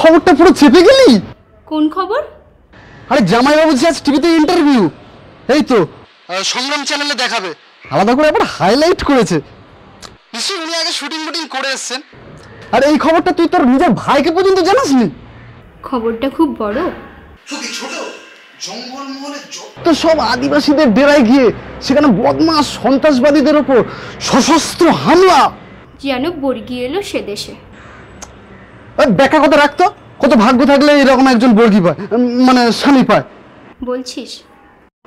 খবরটা পুরো চেপে গেলি। কোন খবর? আরে জামাইবাবু যে আজ টিভিতে ইন্টারভিউ, এই তো সংগ্রাম চ্যানেলে দেখাবে, আলাদা করে আবার হাইলাইট করেছে। নিশ্চয়ই উনি আগে শুটিং ফুটিং করে এসেছেন। আর এই খবরটা তুই তোর নিজের ভাইকে পর্যন্ত জানাসনি? খবরটা খুব বড়। ছোট জঙ্গলমহলে যত সব আদিবাসীদের ডেরায় গিয়ে সেখানে বদমাশ সন্ত্রাসবাদীদের ওপর সশস্ত্র হামলা। যেন বর্গি এলো সে দেশে। ব্যাখ্যা কথা রাখতো, কত ভাগ্য থাকলে এরকম একজন বর্গি পায়, মানে স্বামী পায়। বলছিস?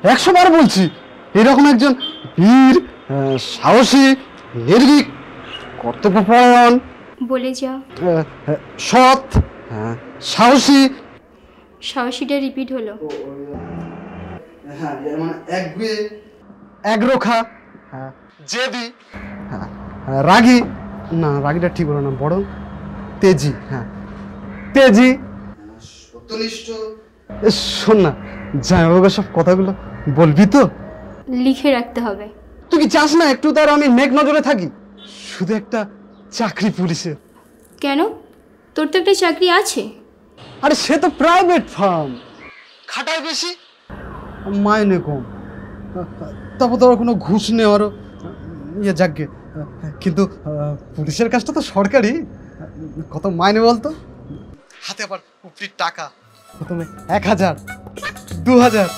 100 বার বলছি, এরকম একজন বীর, সাহসী, নির্ভীক, কর্তব্যপরায়ণ, বলে যা। সৎ, সাহসী। সাহসীটা রিপিট হলো। হ্যাঁ, মানে একরোখা, জেদি, রাগী, না রাগীটা ঠিক হলো না, বরং তেজি। হ্যাঁ, তেজি, সত্যনিষ্ঠ। শোন না, জামাইবাবুকে সব কথাগুলো বলবি তো? লিখে রাখতে হবে। তুই কি চাস না একটু তার আমি নেক নজরে থাকি? শুধু একটা চাকরি পুলিশে। কেন? তোর তো একটা চাকরি আছে। আরে সে তো প্রাইভেট ফার্ম, খাটায় বেশি, মাইনে কম, তারপর তোর কোনো ঘুষ নেওয়ারও ইয়ে যাকে। কিন্তু পুলিশের কাজটা তো সরকারি। কত মাইনে বলতো? হাতে আবার উপরির টাকা, প্রথমে 1000, 2000,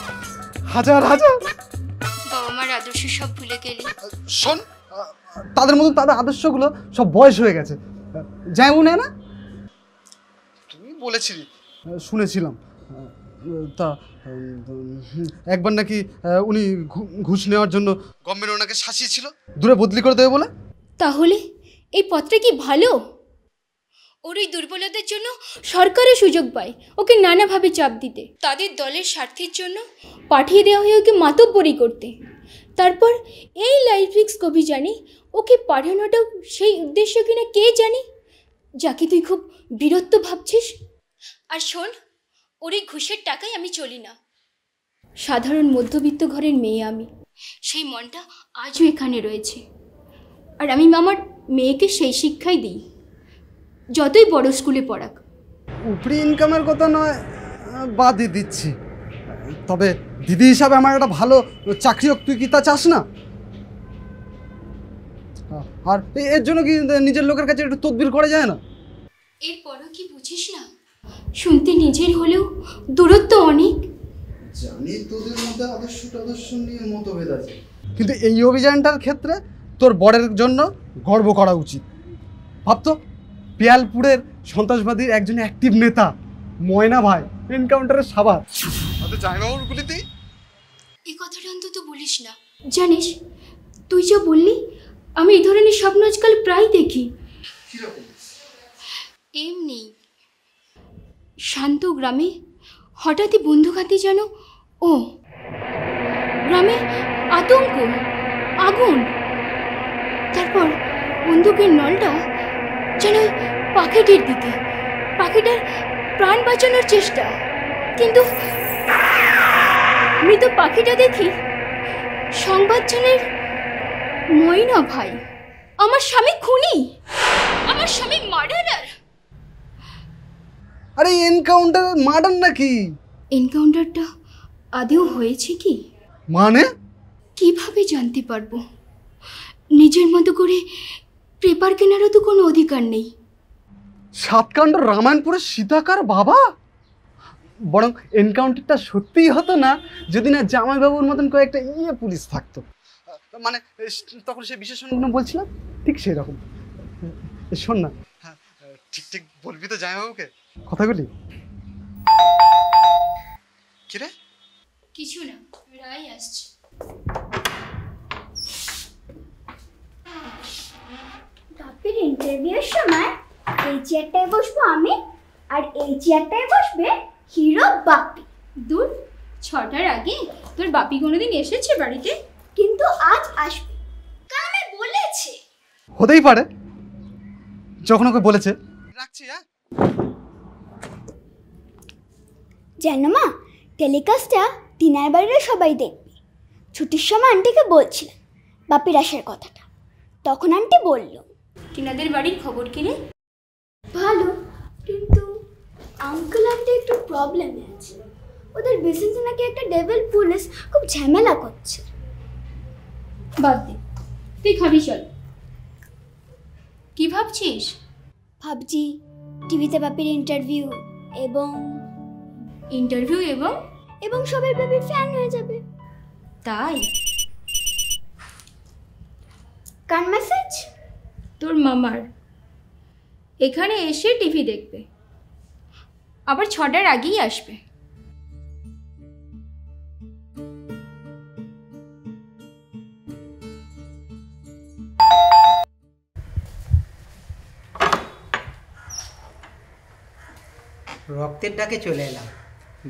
হাজার হাজার। বাবা মার আদর্শ সব ভুলে গেলি। শোন, তাদের মধ্যে তাদের আদর্শগুলো সব বয়স হয়ে গেছে। যেমন না, তুমি বলেছিলি, শুনেছিলাম, তা একবার নাকি উনি ঘুষ নেওয়ার জন্য গভর্নমেন্ট ওনাকে শাসিয়েছিল দূরে বদলি করে দেবে বলে। তাহলে এই পত্রে কি ভালো? ওর ওই দুর্বলতার জন্য সরকারের সুযোগ পায় ওকে নানাভাবে চাপ দিতে, তাদের দলের স্বার্থের জন্য পাঠিয়ে দেওয়া হয় ওকে মাতব্বরি করতে। তারপর এই লাইফ রিস্ক অভিযানে ওকে পাঠানোটাও সেই উদ্দেশ্য কিনা কে জানে, যাকে তুই খুব বীরত্ব ভাবছিস। আর শোন, ওর এই ঘুষের টাকায় আমি চলি না। সাধারণ মধ্যবিত্ত ঘরের মেয়ে আমি, সেই মনটা আজও এখানে রয়েছে। আর আমি আমার মেয়েকে সেই শিক্ষাই দিই, যতই বড় স্কুলে পড়াক। উপরি ইনকামের কথা নয় বাদই দিচ্ছি, তবে দিদি হিসাবে আমার একটা ভালো চাকরি হোক, তুই কি তা চাস না? আর এর জন্য কি নিজের লোকের কাছে একটু তদবির করা যায় না? এরপরও কি বুঝিস না? শুনতে নিজের হলেও দূরত্ব অনেক। জানি তোদের মধ্যে আদর্শ নিয়ে মতভেদ আছে, কিন্তু এই অভিযানটার ক্ষেত্রে তোর বরের জন্য গর্ব করা উচিত। ভাবতো, পিয়ালপুরের সন্ত্রাসবাদীর একজন অ্যাক্টিভ নেতা ময়না ভাই এনকাউন্টারের সাবাস। জামাইবাবুর গুলিতে এই কথাটা অন্তত বলিস না। জানিস, তুই যা বললি আমি এই ধরনের স্বপ্ন আজকাল প্রায় দেখি। এমনি শান্ত গ্রামে হঠাৎই বন্দুকহাতে যেন ও গ্রামে আতঙ্ক, আগুন, তারপর বন্দুকের নলটা যেন পাখিটির দিকে, পাখিটার প্রাণ বাঁচানোর চেষ্টা, কিন্তু মৃত পাখিটা দেখি সংবাদ চ্যানেল ময়না ভাই। আমার স্বামী খুনি, আমার স্বামী মার্ডারার। আরে এনকাউন্টার মার্ডার নাকি? এনকাউন্টারটা আদেও হয়েছে কি? মানে কিভাবে জানতে পারবো? নিজের মতো করে পেপার কেনারও তো কোনো অধিকার নেই। সাতকাণ্ড রামায়ণপুরের সীতাকার বাবা। বরং এনকাউন্টারটা সত্যিই হতো না যদি না জামাইবাবুর মতন কয়েকটা পুলিশ থাকতো। মানে তখন সে বিশেষজ্ঞ বলছিলাম, ঠিক সেই রকম। শোন না, হ্যাঁ ঠিক ঠিক বলবি তো জামাইবাবুকে কথাগুলি? কি রে? কিছু না, রাই আসছে। বাপির ইন্টারভিউর সময় এই চেয়ারটায় বসবো আমি, আর এই চেয়ারটায় বসবে হিরো বাপি। দূর, 6টার আগে তোর বাপি কোনোদিন এসেছে বাড়িতে? কিন্তু আজ আসবে, কারণ আমি বলেছি। হতেই পারে, যখন ওকে বলেছে। রাখছি। হ্যাঁ জানো মা, টেলিকাস্টটা টিনার বাড়ির সবাই দেখবে। ছুটির সময় আন্টিকে বলছিলাম বাপির আসার কথাটা, তখন আন্টি বলল টিনাদের বাড়ির খবর কি রে? ভালো, কিন্তু আঙ্কেল আন্টি একটু প্রবলেমে আছে, ওদের বিজনেসে নাকি একটা ডেভিল পুলিশ খুব ঝামেলা করছে। বাদ দে, তুই খাবি চল। কি ভাবছিস? ভাবছি টিভিতে বাপির ইন্টারভিউ এবং ইন্টারভিউ এবং এবং সবাই বাপির ফ্যান হয়ে যাবে। তাই? কার মেসেজ? তোর মামার। এখানে এসে টিভি দেখবে, আবার 6টার আগেই আসবে। রক্তের ডাকে চলে এলাম,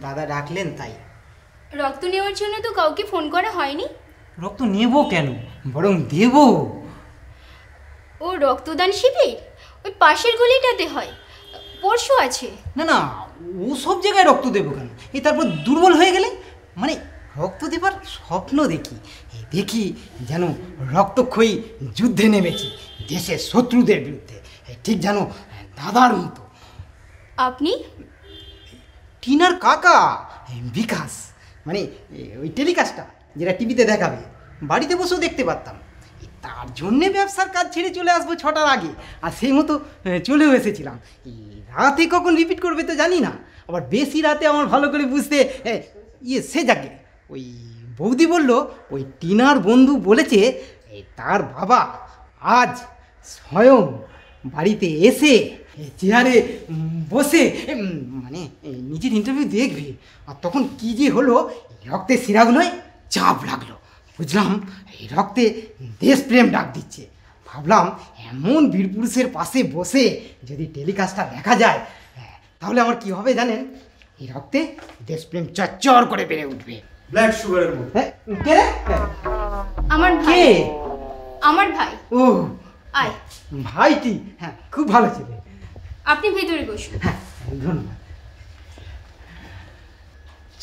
দাদা ডাকলেন তাই। রক্ত নেওয়ার জন্য তো কাউকে ফোন করা হয়নি। রক্ত নেব কেন, বরং দেব। ও রক্তদান শিবির ওই পাশের গলিটাতে হয়, পরশু আছে। না না, ও সব জায়গায় রক্ত দেবো কেন? এই তারপর দুর্বল হয়ে গেলে, মানে রক্ত দেবার স্বপ্ন দেখি, দেখি যেন রক্তক্ষয়ী যুদ্ধে নেমেছি দেশের শত্রুদের বিরুদ্ধে, ঠিক যেন দাদার মতো। আপনি? টিনার কাকা বিকাশ, মানে ওই টেলিকাস্টটা যেটা টিভিতে দেখাবে, বাড়িতে বসেও দেখতে পারতাম। তার জন্যে ব্যবসার কাজ ছেড়ে চলে আসবো 6টার আগে, আর সেই মতো চলেও এসেছিলাম। রাতে কখন রিপিট করবে তো জানি না, আবার বেশি রাতে আমার ভালো করে বুঝতে সে যাকে ওই বৌদি বলল, ওই টিনার বন্ধু বলেছে তার বাবা আজ স্বয়ং বাড়িতে এসে চেয়ারে বসে মানে নিজের ইন্টারভিউ দেখবে। আর তখন কি যে হলো, রক্তের শিরাগুলোয় চাপ লাগলো, বুঝলাম এই রক্তে দেশপ্রেম ডাক দিচ্ছে। ভাবলাম এমন বীরপুরুষের পাশে বসে যদি টেলিকাস্টটা দেখা যায়, তাহলে আমার কি হবে জানেন? এই রক্তে দেশপ্রেম চচ্চর করে বেড়ে উঠবে। ব্লাড সুগারের মতো। হ্যাঁ, কে রে? আমার ভাই। কে? আমার ভাই। ও আয়, ভাইটি, হ্যাঁ খুব ভালো ছেলে। আপনি ভেতরে বসুন। হ্যাঁ ধন্যবাদ।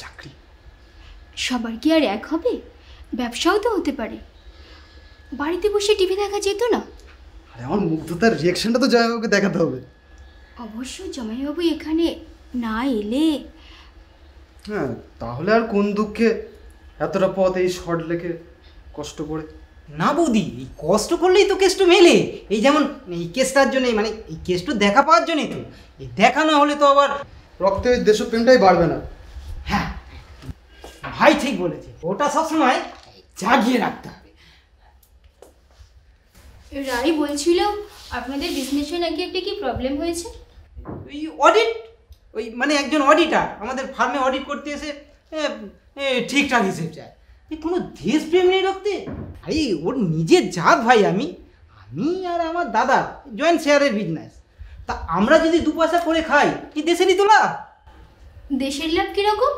চাকরি সবার কি আর এক হবে? ব্যবসাও তো হতে পারে। বাড়িতে বসে টিভি দেখা যেত না? আরে আমার মুগ্ধতার রিয়াকশনটা তো জয়বাবুকে দেখাতে হবে। অবশ্য জামাইবাবু এখানে না এলে। হ্যাঁ, তাহলে আর কোন দুঃখে এতটা পথ এই শর্ট লেখে কষ্ট করে। না বৌদি, এই কষ্ট করলেই তো কেষ্ট মেলে। এই যেমন এই কেসটার জন্যে, মানে এই কেষ্ট দেখা পাওয়ার জন্যই তো। এই দেখা না হলে তো আবার রক্তে ওই দেশপ্রেমটাই বাড়বে না। হ্যাঁ ভাই ঠিক বলেছে, ওটা সবসময় জাগিয়ে রাখতে হবে। রাই বলছিল আপনাদের বিজনেসে নাকি একটা কি প্রবলেম হয়েছে। ওই অডিট, ওই মানে একজন অডিটার আমাদের ফার্মে অডিট করতে এসে ঠিকঠাক হিসেব চায়। এই কোনো দেশপ্রেম নেই রক্তে। আরে ওর নিজের জাত ভাই, আমি আর আমার দাদা জয়েন্ট শেয়ারের বিজনেস। তা আমরা যদি 2 পয়সা করে খাই, কি দেশেরই তো লাভ? দেশের লাভ কিরকম?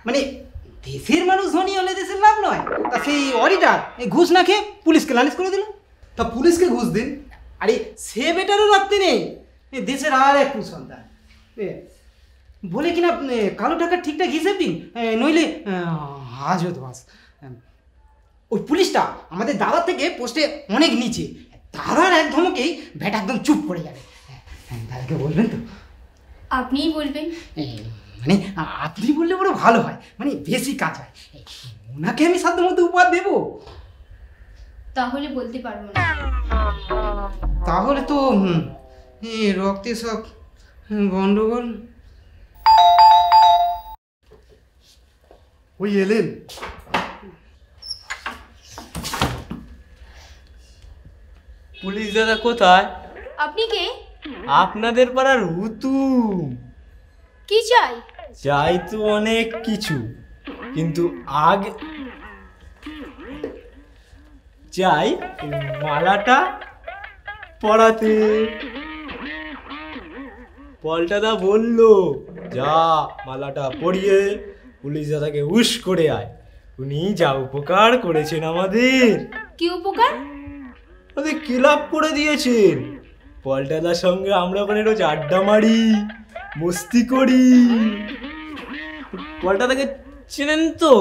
মানে দেশের মানুষ ধনী হলে দেশের লাভ নয়। তা সেই অডিটার এই ঘুষ না খেয়ে পুলিশকে নালিশ করে দিল। তা পুলিশকে ঘুষ দিন। আরে সে বেটারও রাখতে নেই, দেশের আর এক কুসন্তান বলে কিনা কালো টাকার ঠিকঠাক হিসেব দিন, নইলে হাজত বাস। ওই পুলিশটা আমাদের দাদার থেকে পোস্টে অনেক নিচে, দাদার এক ধমকেই ব্যাটা একদম চুপ করে যাবে। দাদাকে বলবেন তো? আপনিই বলবেন। মানে আপনি বললে বড় ভালো হয়, মানে বেশি কাজ হয়। ওনাকে আমি সাধ্য মতো উপহার দেবো। তাহলে বলতে পারবো না। তাহলে তো রক্তে সব গন্ডগোল। ওই এলেন। পুলিশ দাদা কোথায়? আপনি কে? আপনাদের পাড়ার হুতুম। কি চাই? চাই তো অনেক কিছু, কিন্তু আগে চাই মালাটা পরাতে। পল্টাদা বলল, যা মালাটা পরিয়ে পুলিশ দাদাকে উস করে আয়। উনি যা উপকার করেছেন আমাদের, কি উপকার? আমাদের ক্লাব করে দিয়েছেন। পল্টাদার সঙ্গে আমরা ওখানে রোজ আড্ডা মারি, মস্তি করি। পল্টাদাকে চেনেন তো?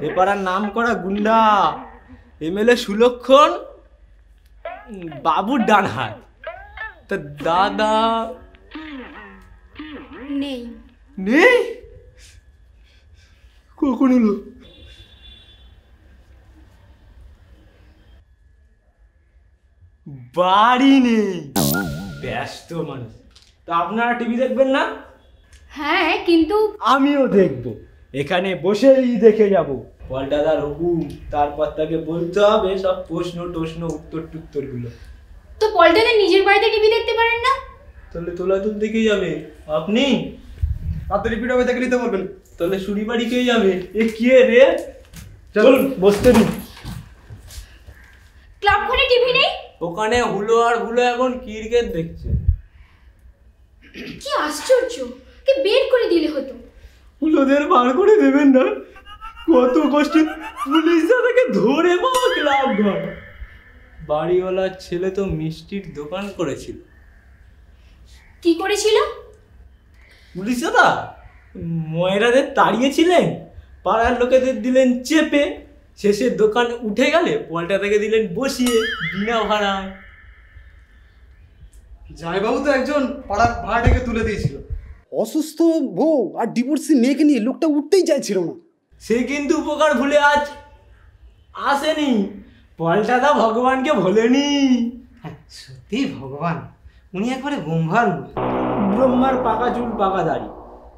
এপাড়ার নাম করা গুন্ডা, এমএলএ সুলক্ষণ বাবুর ডান হাত। তা দাদা নেই। নেই? কখন হলো? বাড়ি নেই, ব্যস্ত মানুষ। তা আপনারা টিভি দেখবেন না? হ্যাঁ, কিন্তু আমিও দেখব, এখানে বসেই দেখে যাব। দাদার হুকুম, তারপর তাকে বলতে হবে সব প্রশ্ন টশ্ন উত্তরগুলো। তো পল্টনে নিজের বাড়িতে টিভি দেখতে পারেন না? তাহলে তোলাতুল দেখে যাবে আপনি? রাত্রে রিপিট হবে দেখে নিতে বলবেন। তাহলে সুরি বাড়ি কে যাবে? এ কে রে? চল বসতে দিন। ক্লাব ঘরে টিভি নেই? ওখানে হুলো আর হুলো এখন ক্রিকেট দেখছে। কি আশ্চর্য, কি বের করে দিলে হতো। হুলোদের বার করে দেবেন না? কত কষ্ট পুলিশ তাকে ধরে পাওয়া ক্লাব ঘর। বাড়িওয়ালার ছেলে তো মিষ্টির দোকান করেছিল। কি করেছিল? পুলিশ দাদা ময়রাদের তাড়িয়েছিলেন, পাড়ার লোকেদের দিলেন চেপে, শেষে দোকান উঠে গেলে পল্টা থেকে দিলেন বসিয়ে বিনা ভাড়ায়। জামাইবাবু তো একজন পাড়ার ভাড়াটাকে তুলে দিয়েছিল। অসুস্থ বউ আর ডিভোর্সি মেয়েকে নিয়ে লোকটা উঠতেই চাইছিল না। সে কিন্তু উপকার ভুলে আজ আসেনি, পল্টাদা ভগবানকে ভোলেনি। হ্যাঁ, সত্যি ভগবান, উনি একবারে ব্রহ্মার মতো। ব্রহ্মার পাকা চুল পাকা দাড়ি।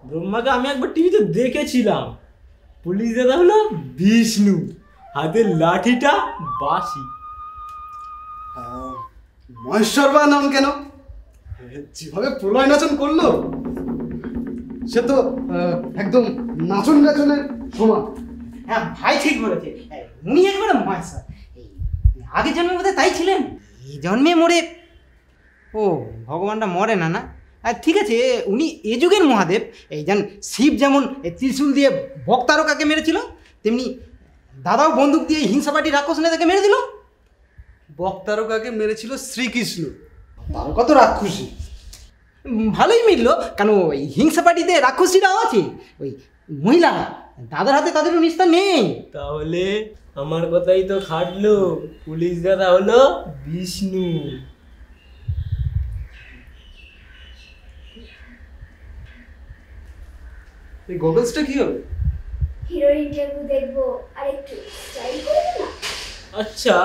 ব্রহ্মাকে আমি একবার টিভিতে দেখেছিলাম। পুলিশ দাদা হলো বিষ্ণু, হাতের লাঠিটা বাঁশি। মহেশ্বর বা নাম কেন? যেভাবে প্রলয় নাচন করলো সে তো একদম নাচন গাচনের সমান। হ্যাঁ ভাই ঠিক বলেছে, উনি একবারে মহেশ্বর। আগের জন্মে বোধহয় তাই ছিলেন, এই জন্মে মরে। ও ভগবানটা মরে না, না? আর ঠিক আছে, উনি এ যুগের মহাদেব। এই যেন শিব যেমন ত্রিশূল দিয়ে বক্তারকাকে মেরেছিল, তেমনি দাদাও বন্দুক দিয়ে হিংসাপাটি রাক্ষস নেতাকে মেরে দিল। বক্তারকাকে মেরেছিল শ্রীকৃষ্ণ, তারকা তো রাক্ষসী। ভালোই মিলল, কারণ ওই হিংসাপাটিতে রাক্ষসীরাও আছে, ওই মহিলা দাদার হাতে তাদেরও নিস্তার নেই। তাহলে আমার কথাই তো খাটলো, পুলিশ দাদা হলো বিষ্ণু। এই গগলসটা কি হবে? হিরোর ইন্টারভিউ দেখবো আর একটু স্টাইল করে না। আচ্ছা,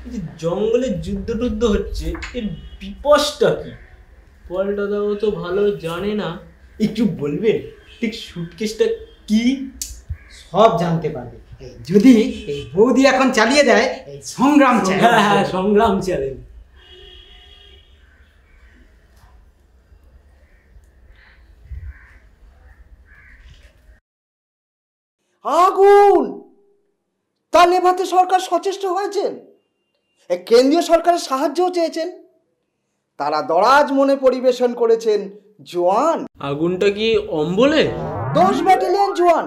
এই যে জঙ্গলে যুদ্ধ টুদ্ধ হচ্ছে, এর বিপসটা কি? পল্টা দাও তো ভালো জানে না, একটু বলবেন ঠিক সুটকেসটা কি? সব জানতে পারবে যদি এই বৌদি এখন চালিয়ে দেয় এই সংগ্রাম চ্যানেল। হ্যাঁ হ্যাঁ, সংগ্রাম চ্যানেল। আগুন তা নেভাতে সরকার সচেষ্ট হয়েছেন, কেন্দ্রীয় সরকারের সাহায্যও চেয়েছেন। তারা দরাজ মনে পরিবেশন করেছেন জোয়ান। আগুনটা কি অম্বলে? 10 ব্যাটালিয়ন জোয়ান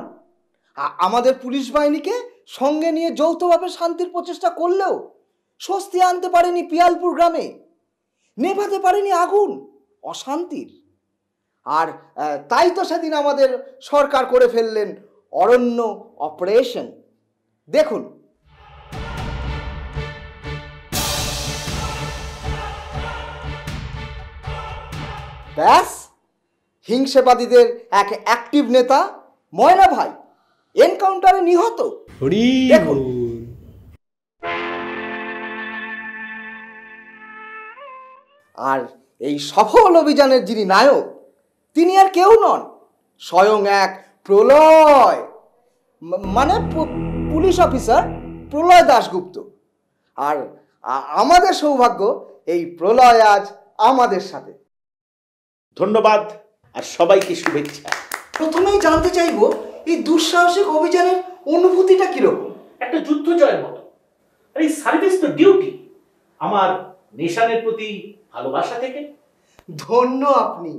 আমাদের পুলিশ বাহিনীকে সঙ্গে নিয়ে যৌথভাবে শান্তির প্রচেষ্টা করলেও স্বস্তি আনতে পারেনি পিয়ালপুর গ্রামে, নেভাতে পারেনি আগুন অশান্তির। আর তাই তো সেদিন আমাদের সরকার করে ফেললেন অরণ্য অপারেশন। দেখুন, ব্যাস, হিংসাবাদীদের এক অ্যাক্টিভ নেতা ময়না ভাই এনকাউন্টারে নিহত। দেখুন। আর এই সফল অভিযানের যিনি নায়ক, তিনি আর কেউ নন, স্বয়ং এক প্রলয়, মানে পুলিশ অফিসার প্রলয় দাশগুপ্ত। আর আমাদের সৌভাগ্য এই প্রলয় আজ আমাদের সাথে। ধন্যবাদ আর সবাইকে শুভেচ্ছা। প্রথমেই জানতে চাইবো এই দুঃসাহসিক অভিযানের অনুভূতিটা কিরকম? একটা যুদ্ধ জয়ের মতো। আর এই সার্ভিস তো ডিউটি, আমার নেশানের প্রতি ভালোবাসা থেকে। ধন্য আপনি।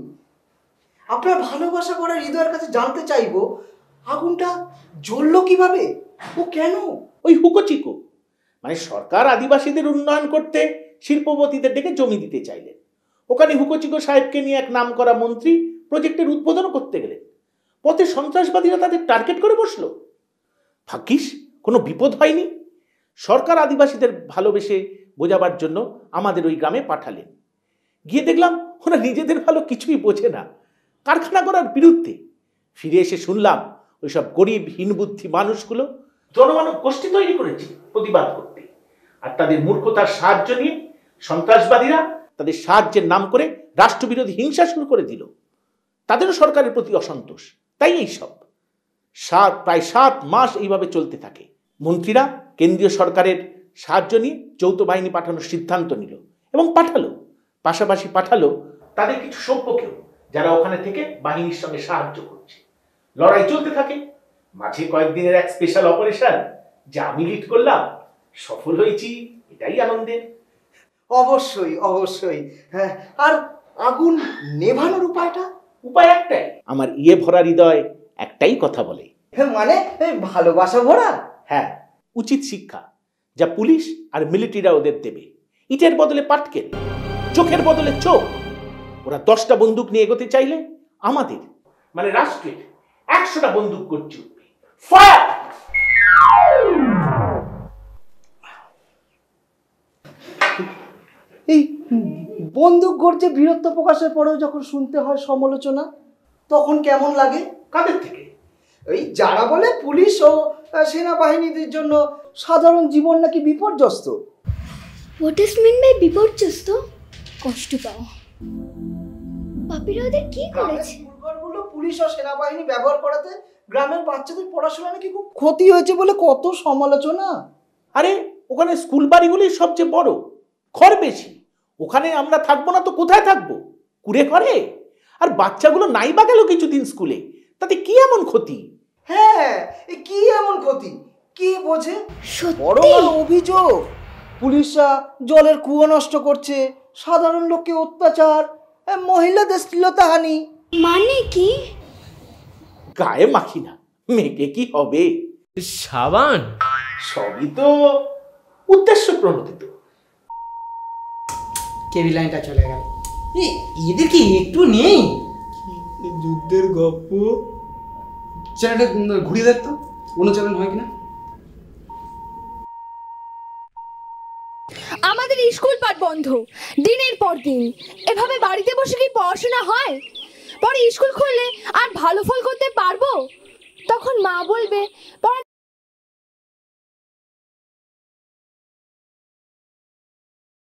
আপনার ভালোবাসা করার হৃদয়ের কাছে জানতে চাইবো আগুনটা জ্বললো কিভাবে ও কেন? ওই হুকোচিকো, মানে সরকার আদিবাসীদের উন্নয়ন করতে শিল্পপতিদের ডেকে জমি দিতে চাইলেন। ওখানে হুকোচিকো সাহেবকে নিয়ে এক নামকরা মন্ত্রী প্রজেক্টের উদ্বোধন করতে গেলেন। পথে সন্ত্রাসবাদীরা তাদের টার্গেট করে বসলো। ভাগ্যিস কোনো বিপদ হয়নি। সরকার আদিবাসীদের ভালোবেসে বোঝাবার জন্য আমাদের ওই গ্রামে পাঠালেন। গিয়ে দেখলাম ওরা নিজেদের ভালো কিছুই বোঝে না, কারখানা করার বিরুদ্ধে। ফিরে এসে শুনলাম ওইসব গরিব হীনবুদ্ধি মানুষগুলো জনমানব গোষ্ঠী তৈরি করেছে প্রতিবাদ করতে, আর তাদের মূর্খতার সাহায্য নিয়ে সন্ত্রাসবাদীরা তাদের সাহায্যের নাম করে রাষ্ট্রবিরোধী হিংসা শুরু করে দিল। তাদেরও সরকারের প্রতি অসন্তোষ, তাই এইসব প্রায় 7 মাস এইভাবে চলতে থাকে। মন্ত্রীরা কেন্দ্রীয় সরকারের সাহায্য নিয়ে যৌথ বাহিনী পাঠানোর সিদ্ধান্ত নিল এবং পাঠালো। পাশাপাশি পাঠালো তাদের কিছু সভ্যকেও, যারা ওখানে থেকে বাহিনীর সঙ্গে সাহায্য করছে। লড়াই চলতে থাকে। মাঝে কয়েকদিনের এক স্পেশাল অপারেশন যা আমি লিড করলাম, সফল হয়েছি, এটাই আনন্দের। অবশ্যই অবশ্যই। হ্যাঁ, আর আগুন নেভানোর উপায়টা? উপায় একটাই, আমার ভরা হৃদয় একটাই কথা বলে। মানে ভালোবাসা ভরা? হ্যাঁ, উচিত শিক্ষা যা পুলিশ আর মিলিটারিরা ওদের দেবে। ইটের বদলে পাটকেল, চোখের বদলে চোখ। ওরা 10টা বন্দুক নিয়ে এগোতে চাইলে আমাদের মানে রাষ্ট্রের 100টা বন্দুক করছে উঠবে। ফায়ার! এই বন্দুক গর্জে বীরত্ব প্রকাশের পরেও যখন শুনতে হয় সমালোচনা, তখন কেমন লাগে? কাদের থেকে? এই যারা বলে পুলিশ ও সেনাবাহিনীদের জন্য সাধারণ জীবন নাকি বিপর্যস্ত। হোয়াট ইজ মিন বাই বিপর্যস্ত? কষ্ট পাও। বাপিরা ওদের কি করেছে? দুর্গগুলো পুলিশ ও সেনাবাহিনী ব্যবহার করাতে গ্রামের বাচ্চাদের পড়াশোনা নাকি খুব ক্ষতি হয়েছে বলে কত সমালোচনা। আরে ওখানে স্কুল বাড়িগুলি সবচেয়ে বড়, ঘর বেশি। ওখানে আমরা থাকবো না তো কোথায় থাকবো? কুড়ে ঘরে। আর বাচ্চাগুলো নাই বা গেল কিছুদিন স্কুলে, তাতে কি এমন ক্ষতি? হ্যাঁ, কি এমন ক্ষতি? কি বোঝে? বড় সত্যি বড় অভিযোগ, পুলিশরা জলের কুয়ো নষ্ট করছে, সাধারণ লোককে অত্যাচার, মহিলাদের শ্লীলতাহানি। মানে কি? গায়ে মাখি না, মেয়েকে কি হবে? সাবান? সবই তো উদ্দেশ্য প্রণোদিত। কেবি লাইনটা চলে গেল। এদের কি একটু নেই? যুদ্ধের গপ্প। চ্যানেলটা ঘুরিয়ে দেখতো, অন্য চ্যানেল হয় কিনা। আমাদের স্কুল পাঠ বন্ধ দিনের পর দিন। এভাবে বাড়িতে বসে কি পড়াশোনা হয়? পরে স্কুল খুললে আর ভালো ফল করতে পারবো? তখন মা বলবে পড়ালেখা